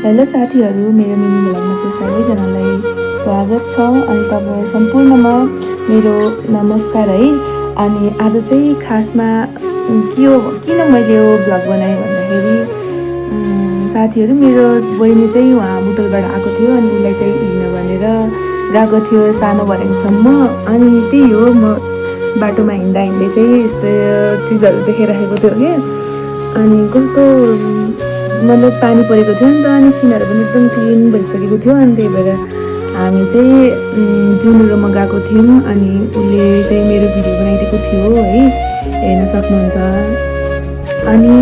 Hello साथीहरू, मेरो mini भ्लगमा चाहिँ सबैजनालाई स्वागत छ। अनि तपाईहरु सम्पूर्णमा मेरो नमस्कार है। अनि आज चाहिँ खासमा किन मैले यो भ्लग बनाएँ भन्दाखेरि साथीहरू, मेरो बहिनी चाहिँ वहाँ बुटोलबाट आएको थियो अनि उसलाई चाहिँ हिँड्न भनेर गएको थियो सानो भर्याङसम्म। अनि त्यही हो, म बाटोमा हिँड्दा हिँड्दै चाहिँ यस्तो चिजहरू देखाइरहेको थियो कि। अनि कस्तो मतलब पानी परेको थियो नि त, अनि सिनहरू पनि एकदम क्लिन भइसकेको थियो। अनि त्यही भएर हामी चाहिँ जुनु र म गएको थियौँ। अनि उसले चाहिँ मेरो भिडियो बनाइदिएको थियो है, हेर्न सक्नुहुन्छ। अनि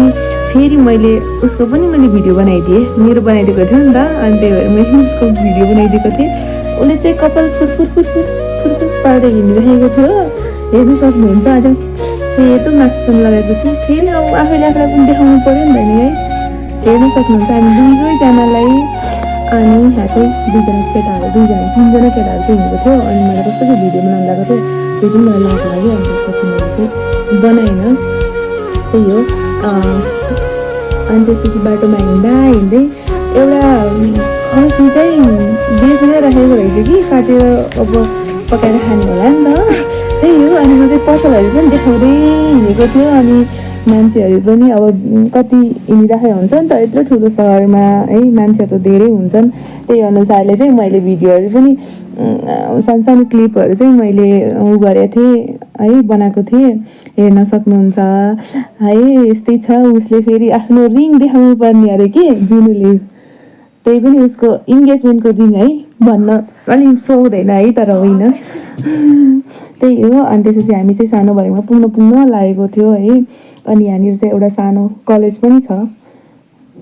फेरि मैले उसको पनि भिडियो बनाइदिएँ, मेरो बनाइदिएको थियो नि त। अनि त्यही भएर मैले उसको भिडियो बनाइदिएको थिएँ। उसले चाहिँ कपाल फुर पार्दै हिँडिरहेको थियो, हेर्न सक्नुहुन्छ। अनि सेतो मास्क पनि लगाएको छु। फेरि अब आफैले आफूलाई पनि देखाउनु पऱ्यो नि त नि है, हेर्न सक्नुहुन्छ। हामी दुईजनालाई, अनि यहाँ चाहिँ तिनजना केटाहरू चाहिँ हिँडेको थियो। अनि मैले कस्तो चाहिँ भिडियो बनाउनु लगाएको थिएँ, त्यो पनि मलाई लाज लाग्यो। अनि त्यसपछि मैले चाहिँ बनाएन, त्यही हो। अनि त्यसपछि बाटोमा हिँड्दै एउटा खसी चाहिँ बेच्नै राखेको रहेछ कि, काटेर अब पकाएर खानु होला नि त, त्यही हो। अनि म चाहिँ पसलहरू पनि देखाउँदै हिँडेको थियो। अनि मान्छेहरू पनि अब कति हिँडिराखेको हुन्छ नि त, यत्रो ठुलो सहरमा है, मान्छेहरू त धेरै हुन्छन्। त्यही अनुसारले चाहिँ मैले भिडियोहरू पनि सानो क्लिपहरू चाहिँ मैले गरेको थिएँ है, बनाएको थिएँ, हेर्न सक्नुहुन्छ है। यस्तै छ। उसले फेरि आफ्नो रिङ देखाउनु पर्ने अरे कि जुनुले, त्यही पनि उसको इन्गेजमेन्टको रिङ है भन्न अलिक सुहाउँदैन है, तर होइन, त्यही हो। अनि त्यसपछि हामी चाहिँ सानो भर्याङमा पुग्न लागेको थियो है। अनि यहाँनिर चाहिँ एउटा सानो कलेज पनि छ।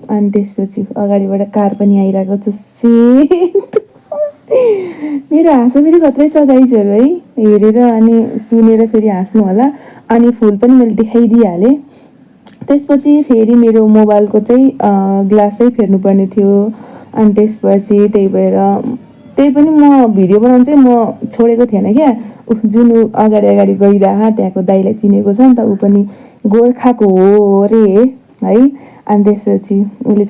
अनि त्यसपछि अगाडिबाट कार पनि आइरहेको छ, सेट। मेरो हाँसो फेरि खत्रै छ गाइजहरू है, हेरेर अनि सुनेर फेरि हाँस्नु होला। अनि फुल पनि मैले देखाइदिइहालेँ। त्यसपछि फेरि मेरो मोबाइलको चाहिँ ग्लास चाहिँ फेर्नुपर्ने थियो। अनि त्यसपछि त्यही भएर त्यही पनि म भिडियो बनाउनु चाहिँ म छोडेको थिएन क्या। जुन अगाडि गइरह, त्यहाँको दाइलाई चिनेको छ नि त, ऊ पनि गोर्खाको हो अरे है। अनि त्यसपछि उसले